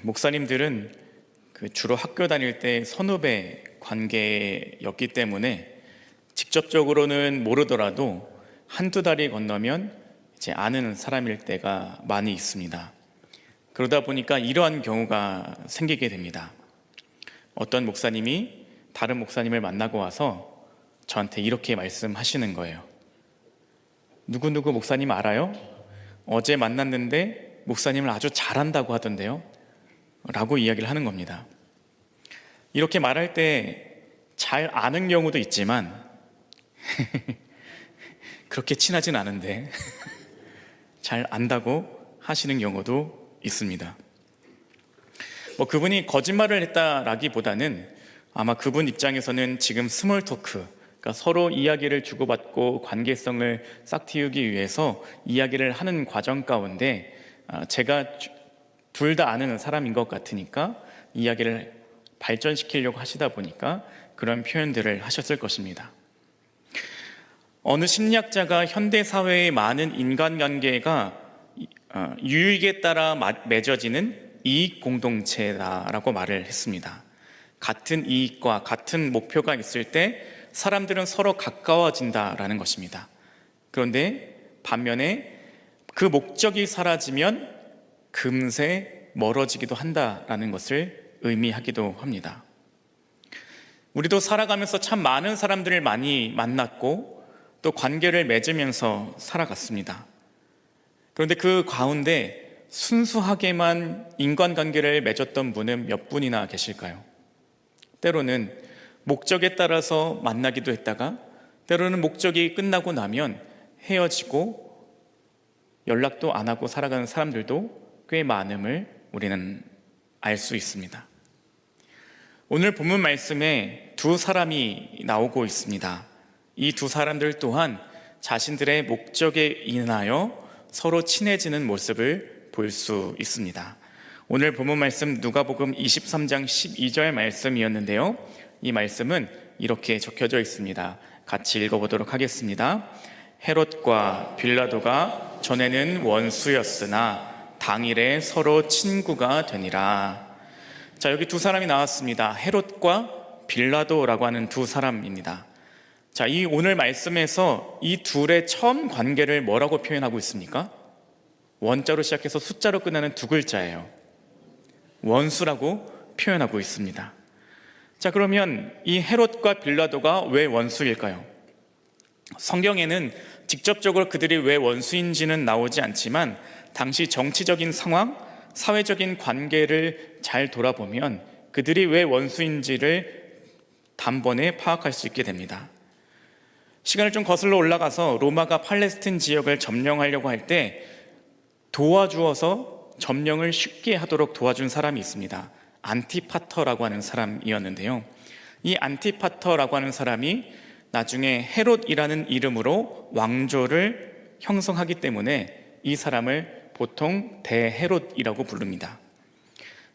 목사님들은 주로 학교 다닐 때 선후배 관계였기 때문에 직접적으로는 모르더라도 한두 달이 건너면 이제 아는 사람일 때가 많이 있습니다. 그러다 보니까 이러한 경우가 생기게 됩니다. 어떤 목사님이 다른 목사님을 만나고 와서 저한테 이렇게 말씀하시는 거예요. 누구누구 목사님 알아요? 어제 만났는데 목사님을 아주 잘한다고 하던데요? 라고 이야기를 하는 겁니다. 이렇게 말할 때 잘 아는 경우도 있지만 그렇게 친하진 않은데 잘 안다고 하시는 경우도 있습니다. 그분이 거짓말을 했다라기보다는 아마 그분 입장에서는 지금 스몰 토크, 그러니까 서로 이야기를 주고받고 관계성을 싹 틔우기 위해서 이야기를 하는 과정 가운데 제가 둘 다 아는 사람인 것 같으니까 이야기를 발전시키려고 하시다 보니까 그런 표현들을 하셨을 것입니다. 어느 심리학자가 현대사회의 많은 인간관계가 유익에 따라 맺어지는 이익 공동체다라고 말을 했습니다. 같은 이익과 같은 목표가 있을 때 사람들은 서로 가까워진다라는 것입니다. 그런데 반면에 그 목적이 사라지면 금세 멀어지기도 한다라는 것을 의미하기도 합니다. 우리도 살아가면서 참 많은 사람들을 많이 만났고 또 관계를 맺으면서 살아갔습니다. 그런데 그 가운데 순수하게만 인간관계를 맺었던 분은 몇 분이나 계실까요? 때로는 목적에 따라서 만나기도 했다가 때로는 목적이 끝나고 나면 헤어지고 연락도 안 하고 살아가는 사람들도 꽤 많음을 우리는 알 수 있습니다. 오늘 본문 말씀에 두 사람이 나오고 있습니다. 이 두 사람들 또한 자신들의 목적에 인하여 서로 친해지는 모습을 볼 수 있습니다. 오늘 본문 말씀 누가복음 23장 12절 말씀이었는데요. 이 말씀은 이렇게 적혀져 있습니다. 같이 읽어보도록 하겠습니다. 헤롯과 빌라도가 전에는 원수였으나 당일에 서로 친구가 되니라. 자, 여기 두 사람이 나왔습니다. 헤롯과 빌라도라고 하는 두 사람입니다. 자, 이 오늘 말씀에서 이 둘의 처음 관계를 뭐라고 표현하고 있습니까? 원자로 시작해서 숫자로 끝나는 두 글자예요. 원수라고 표현하고 있습니다. 자, 그러면 이 헤롯과 빌라도가 왜 원수일까요? 성경에는 직접적으로 그들이 왜 원수인지는 나오지 않지만 당시 정치적인 상황, 사회적인 관계를 잘 돌아보면 그들이 왜 원수인지를 단번에 파악할 수 있게 됩니다. 시간을 좀 거슬러 올라가서 로마가 팔레스틴 지역을 점령하려고 할 때 도와주어서 점령을 쉽게 하도록 도와준 사람이 있습니다. 안티파터라고 하는 사람이었는데요. 이 안티파터라고 하는 사람이 나중에 헤롯이라는 이름으로 왕조를 형성하기 때문에 이 사람을 보통 대헤롯이라고 부릅니다.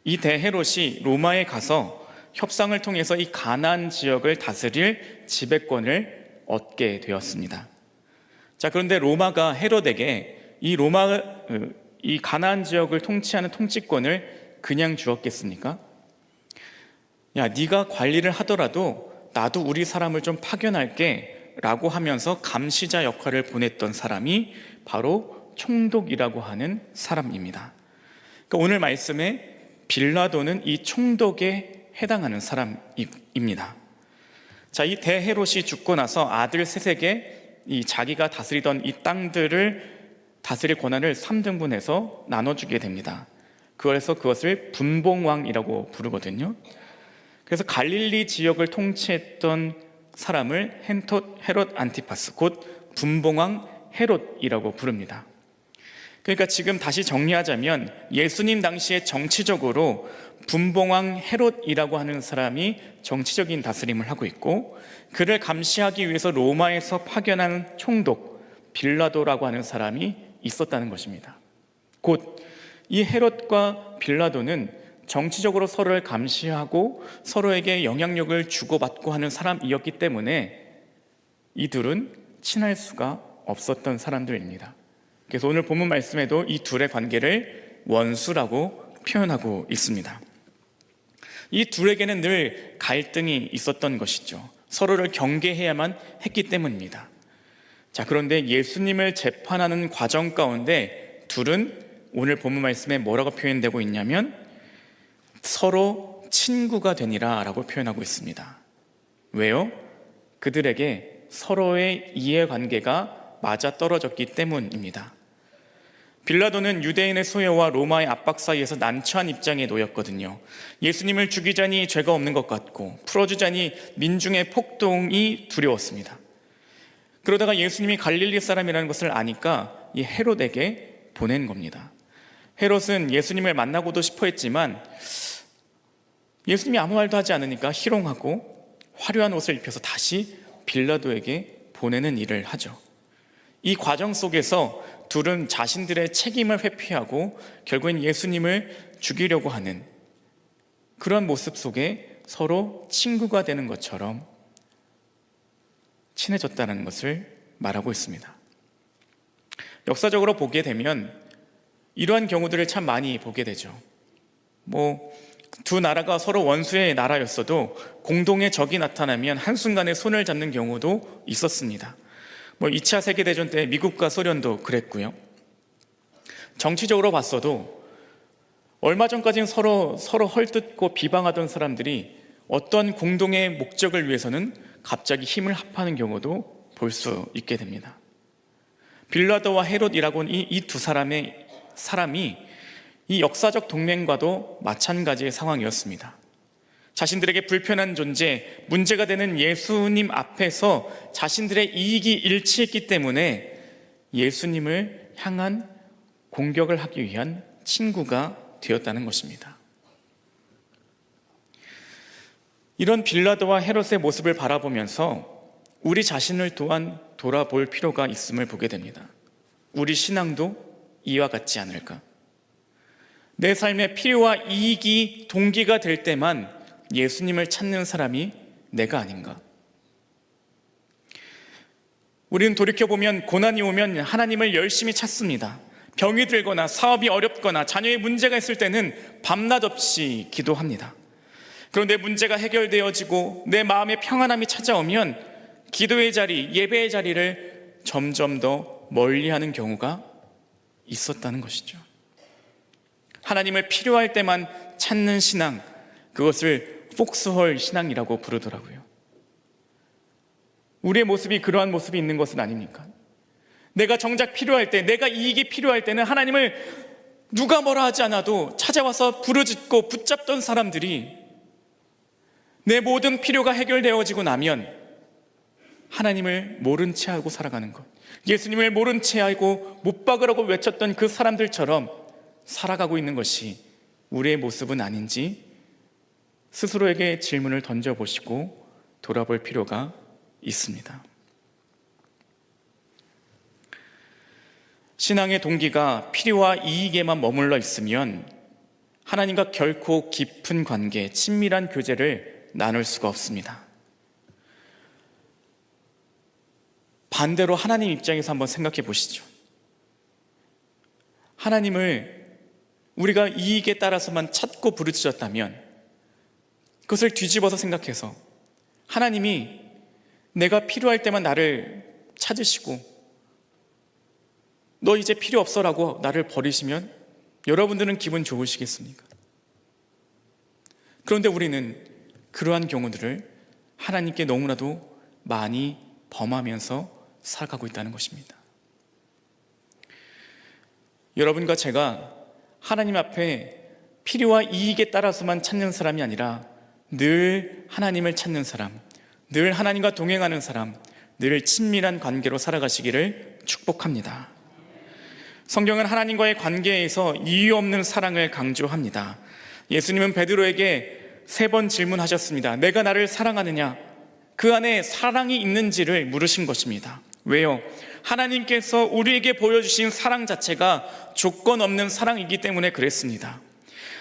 이 대헤롯이 로마에 가서 협상을 통해서 이 가나안 지역을 다스릴 지배권을 얻게 되었습니다. 자, 그런데 로마가 헤롯에게 이 가나안 지역을 통치하는 통치권을 그냥 주었겠습니까? 야, 네가 관리를 하더라도 나도 우리 사람을 좀 파견할게 라고 하면서 감시자 역할을 보냈던 사람이 바로 총독이라고 하는 사람입니다. 그러니까 오늘 말씀에 빌라도는 이 총독에 해당하는 사람입니다. 자, 이 대헤롯이 죽고 나서 아들 셋에게 이 자기가 다스리던 이 땅들을 다스릴 권한을 3등분해서 나눠주게 됩니다. 그래서 그것을 분봉왕이라고 부르거든요. 그래서 갈릴리 지역을 통치했던 사람을 헤롯 안티파스, 곧 분봉왕 헤롯이라고 부릅니다. 그러니까 지금 다시 정리하자면 예수님 당시에 정치적으로 분봉왕 헤롯이라고 하는 사람이 정치적인 다스림을 하고 있고, 그를 감시하기 위해서 로마에서 파견한 총독 빌라도라고 하는 사람이 있었다는 것입니다. 곧 이 헤롯과 빌라도는 정치적으로 서로를 감시하고 서로에게 영향력을 주고받고 하는 사람이었기 때문에 이둘은 친할 수가 없었던 사람들입니다. 그래서 오늘 본문 말씀에도 이 둘의 관계를 원수라고 표현하고 있습니다. 이 둘에게는 늘 갈등이 있었던 것이죠. 서로를 경계해야만 했기 때문입니다. 자, 그런데 예수님을 재판하는 과정 가운데 둘은 오늘 본문 말씀에 뭐라고 표현되고 있냐면 서로 친구가 되니라 라고 표현하고 있습니다. 왜요? 그들에게 서로의 이해관계가 맞아떨어졌기 때문입니다. 빌라도는 유대인의 소요와 로마의 압박 사이에서 난처한 입장에 놓였거든요. 예수님을 죽이자니 죄가 없는 것 같고 풀어주자니 민중의 폭동이 두려웠습니다. 그러다가 예수님이 갈릴리 사람이라는 것을 아니까 이 헤롯에게 보낸 겁니다. 헤롯은 예수님을 만나고도 싶어 했지만 예수님이 아무 말도 하지 않으니까 희롱하고 화려한 옷을 입혀서 다시 빌라도에게 보내는 일을 하죠. 이 과정 속에서 둘은 자신들의 책임을 회피하고 결국엔 예수님을 죽이려고 하는 그런 모습 속에 서로 친구가 되는 것처럼 친해졌다는 것을 말하고 있습니다. 역사적으로 보게 되면 이러한 경우들을 참 많이 보게 되죠. 두 나라가 서로 원수의 나라였어도 공동의 적이 나타나면 한순간에 손을 잡는 경우도 있었습니다. 2차 세계대전 때 미국과 소련도 그랬고요. 정치적으로 봤어도 얼마 전까지는 서로 헐뜯고 비방하던 사람들이 어떤 공동의 목적을 위해서는 갑자기 힘을 합하는 경우도 볼 수 있게 됩니다. 빌라도와 헤롯이라고는 이 두 사람이 이 역사적 동맹과도 마찬가지의 상황이었습니다. 자신들에게 불편한 존재, 문제가 되는 예수님 앞에서 자신들의 이익이 일치했기 때문에 예수님을 향한 공격을 하기 위한 친구가 되었다는 것입니다. 이런 빌라도와 헤롯의 모습을 바라보면서 우리 자신을 또한 돌아볼 필요가 있음을 보게 됩니다. 우리 신앙도 이와 같지 않을까? 내 삶의 필요와 이익이 동기가 될 때만 예수님을 찾는 사람이 내가 아닌가? 우리는 돌이켜보면 고난이 오면 하나님을 열심히 찾습니다. 병이 들거나 사업이 어렵거나 자녀의 문제가 있을 때는 밤낮 없이 기도합니다. 그런데 문제가 해결되어지고 내 마음의 평안함이 찾아오면 기도의 자리, 예배의 자리를 점점 더 멀리하는 경우가 있었다는 것이죠. 하나님을 필요할 때만 찾는 신앙, 그것을 폭스홀 신앙이라고 부르더라고요. 우리의 모습이 그러한 모습이 있는 것은 아닙니까? 내가 정작 필요할 때, 내가 이익이 필요할 때는 하나님을 누가 뭐라 하지 않아도 찾아와서 부르짖고 붙잡던 사람들이 내 모든 필요가 해결되어지고 나면 하나님을 모른 채 하고 살아가는 것, 예수님을 모른 채 하고 못 박으라고 외쳤던 그 사람들처럼 살아가고 있는 것이 우리의 모습은 아닌지 스스로에게 질문을 던져보시고 돌아볼 필요가 있습니다. 신앙의 동기가 필요와 이익에만 머물러 있으면 하나님과 결코 깊은 관계, 친밀한 교제를 나눌 수가 없습니다. 반대로 하나님 입장에서 한번 생각해 보시죠. 하나님을 우리가 이익에 따라서만 찾고 부르짖었다면 그것을 뒤집어서 생각해서 하나님이 내가 필요할 때만 나를 찾으시고 너 이제 필요 없어라고 나를 버리시면 여러분들은 기분 좋으시겠습니까? 그런데 우리는 그러한 경우들을 하나님께 너무나도 많이 범하면서 살아가고 있다는 것입니다. 여러분과 제가 하나님 앞에 필요와 이익에 따라서만 찾는 사람이 아니라 늘 하나님을 찾는 사람, 늘 하나님과 동행하는 사람, 늘 친밀한 관계로 살아가시기를 축복합니다. 성경은 하나님과의 관계에서 이유 없는 사랑을 강조합니다. 예수님은 베드로에게 3번 질문하셨습니다. 내가 나를 사랑하느냐? 그 안에 사랑이 있는지를 물으신 것입니다. 왜요? 하나님께서 우리에게 보여주신 사랑 자체가 조건 없는 사랑이기 때문에 그랬습니다.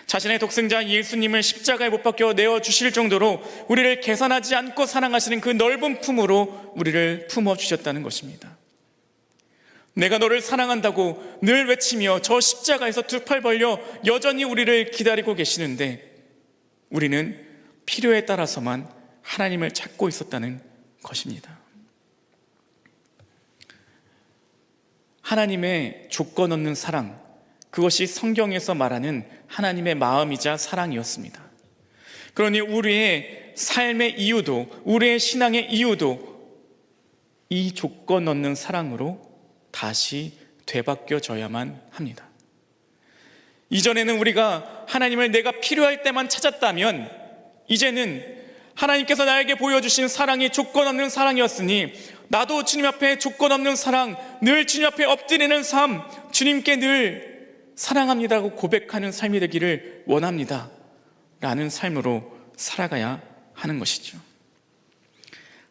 자신의 독생자 예수님을 십자가에 못 박혀 내어주실 정도로 우리를 계산하지 않고 사랑하시는 그 넓은 품으로 우리를 품어주셨다는 것입니다. 내가 너를 사랑한다고 늘 외치며 저 십자가에서 두 팔 벌려 여전히 우리를 기다리고 계시는데 우리는 필요에 따라서만 하나님을 찾고 있었다는 것입니다. 하나님의 조건 없는 사랑, 그것이 성경에서 말하는 하나님의 마음이자 사랑이었습니다. 그러니 우리의 삶의 이유도, 우리의 신앙의 이유도 이 조건 없는 사랑으로 다시 되바뀌어져야만 합니다. 이전에는 우리가 하나님을 내가 필요할 때만 찾았다면 이제는 하나님께서 나에게 보여주신 사랑이 조건 없는 사랑이었으니 나도 주님 앞에 조건 없는 사랑, 늘 주님 앞에 엎드리는 삶, 주님께 늘 사랑합니다라고 고백하는 삶이 되기를 원합니다 라는 삶으로 살아가야 하는 것이죠.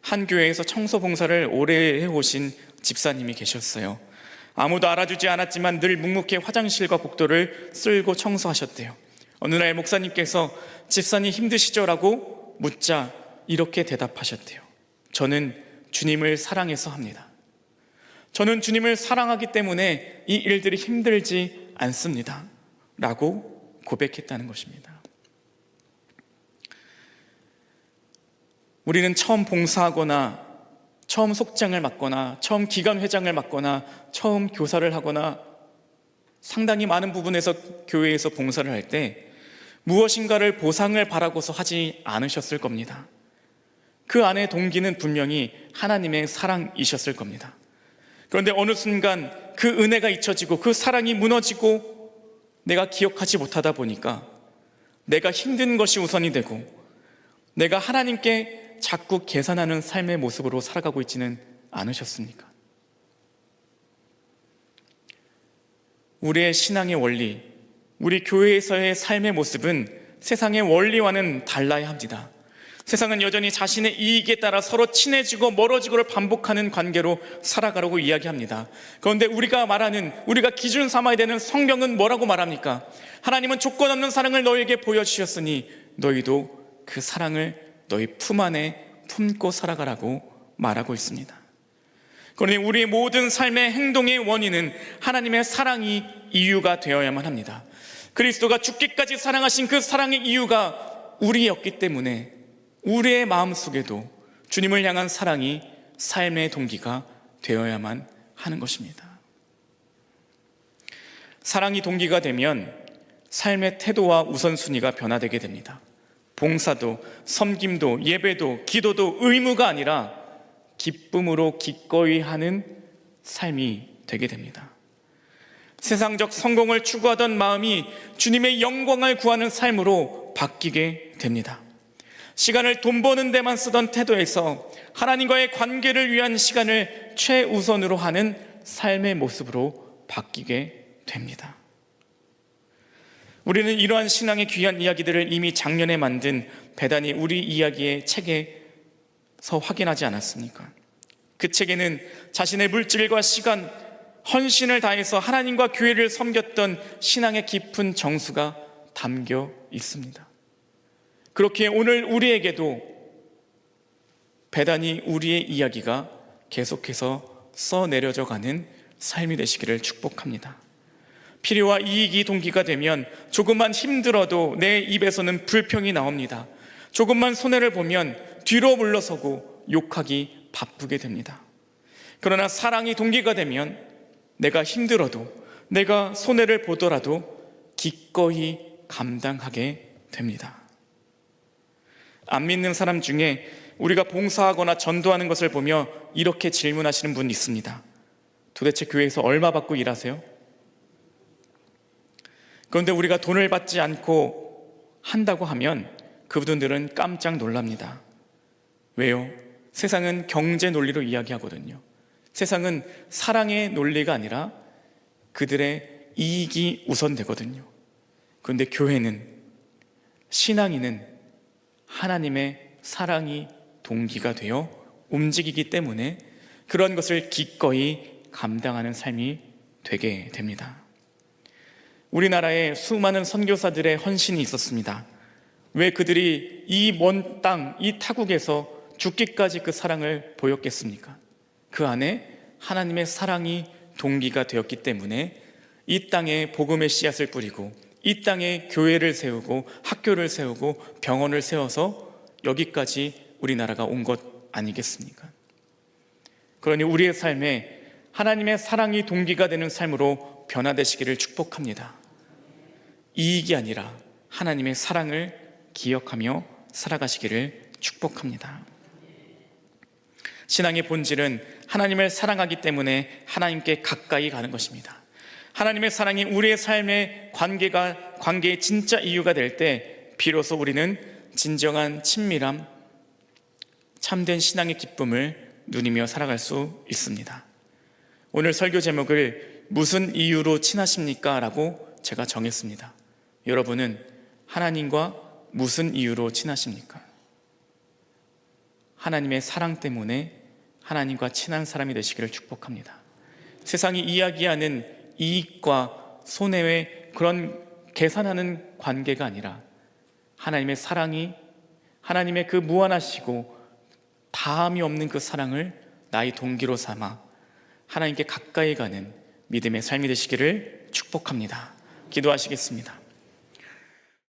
한 교회에서 청소 봉사를 오래 해오신 집사님이 계셨어요. 아무도 알아주지 않았지만 늘 묵묵히 화장실과 복도를 쓸고 청소하셨대요. 어느 날 목사님께서 집사님 힘드시죠? 라고 묻자 이렇게 대답하셨대요. 저는 주님을 사랑해서 합니다. 저는 주님을 사랑하기 때문에 이 일들이 힘들지 않습니다 라고 고백했다는 것입니다. 우리는 처음 봉사하거나 처음 속장을 맡거나 처음 기관회장을 맡거나 처음 교사를 하거나 상당히 많은 부분에서 교회에서 봉사를 할 때 무엇인가를 보상을 바라고서 하지 않으셨을 겁니다. 그 안에 동기는 분명히 하나님의 사랑이셨을 겁니다. 그런데 어느 순간 그 은혜가 잊혀지고 그 사랑이 무너지고 내가 기억하지 못하다 보니까 내가 힘든 것이 우선이 되고 내가 하나님께 자꾸 계산하는 삶의 모습으로 살아가고 있지는 않으셨습니까? 우리의 신앙의 원리, 우리 교회에서의 삶의 모습은 세상의 원리와는 달라야 합니다. 세상은 여전히 자신의 이익에 따라 서로 친해지고 멀어지고를 반복하는 관계로 살아가라고 이야기합니다. 그런데 우리가 말하는, 우리가 기준 삼아야 되는 성경은 뭐라고 말합니까? 하나님은 조건 없는 사랑을 너희에게 보여주셨으니 너희도 그 사랑을 너희 품 안에 품고 살아가라고 말하고 있습니다. 그러니 우리의 모든 삶의 행동의 원인은 하나님의 사랑이 이유가 되어야만 합니다. 그리스도가 죽기까지 사랑하신 그 사랑의 이유가 우리였기 때문에 우리의 마음속에도 주님을 향한 사랑이 삶의 동기가 되어야만 하는 것입니다. 사랑이 동기가 되면 삶의 태도와 우선순위가 변화되게 됩니다. 봉사도, 섬김도, 예배도, 기도도 의무가 아니라 기쁨으로 기꺼이 하는 삶이 되게 됩니다. 세상적 성공을 추구하던 마음이 주님의 영광을 구하는 삶으로 바뀌게 됩니다. 시간을 돈 버는 데만 쓰던 태도에서 하나님과의 관계를 위한 시간을 최우선으로 하는 삶의 모습으로 바뀌게 됩니다. 우리는 이러한 신앙의 귀한 이야기들을 이미 작년에 만든 배단이 우리 이야기의 책에서 확인하지 않았습니까? 그 책에는 자신의 물질과 시간, 헌신을 다해서 하나님과 교회를 섬겼던 신앙의 깊은 정수가 담겨 있습니다. 그렇게 오늘 우리에게도 배단이 우리의 이야기가 계속해서 써내려져 가는 삶이 되시기를 축복합니다. 필요와 이익이 동기가 되면 조금만 힘들어도 내 입에서는 불평이 나옵니다. 조금만 손해를 보면 뒤로 물러서고 욕하기 바쁘게 됩니다. 그러나 사랑이 동기가 되면 내가 힘들어도, 내가 손해를 보더라도 기꺼이 감당하게 됩니다. 안 믿는 사람 중에 우리가 봉사하거나 전도하는 것을 보며 이렇게 질문하시는 분이 있습니다. 도대체 교회에서 얼마 받고 일하세요? 그런데 우리가 돈을 받지 않고 한다고 하면 그분들은 깜짝 놀랍니다. 왜요? 세상은 경제 논리로 이야기하거든요. 세상은 사랑의 논리가 아니라 그들의 이익이 우선되거든요. 그런데 교회는, 신앙인은 하나님의 사랑이 동기가 되어 움직이기 때문에 그런 것을 기꺼이 감당하는 삶이 되게 됩니다. 우리나라에 수많은 선교사들의 헌신이 있었습니다. 왜 그들이 이 먼 땅, 이 타국에서 죽기까지 그 사랑을 보였겠습니까? 그 안에 하나님의 사랑이 동기가 되었기 때문에 이 땅에 복음의 씨앗을 뿌리고 이 땅에 교회를 세우고 학교를 세우고 병원을 세워서 여기까지 우리나라가 온 것 아니겠습니까? 그러니 우리의 삶에 하나님의 사랑이 동기가 되는 삶으로 변화되시기를 축복합니다. 이익이 아니라 하나님의 사랑을 기억하며 살아가시기를 축복합니다. 신앙의 본질은 하나님을 사랑하기 때문에 하나님께 가까이 가는 것입니다. 하나님의 사랑이 우리의 삶의 관계의 진짜 이유가 될 때 비로소 우리는 진정한 친밀함, 참된 신앙의 기쁨을 누리며 살아갈 수 있습니다. 오늘 설교 제목을 무슨 이유로 친하십니까? 라고 제가 정했습니다. 여러분은 하나님과 무슨 이유로 친하십니까? 하나님의 사랑 때문에 하나님과 친한 사람이 되시기를 축복합니다. 세상이 이야기하는 이익과 손해의 그런 계산하는 관계가 아니라 하나님의 사랑이, 하나님의 그 무한하시고 다함이 없는 그 사랑을 나의 동기로 삼아 하나님께 가까이 가는 믿음의 삶이 되시기를 축복합니다. 기도하시겠습니다.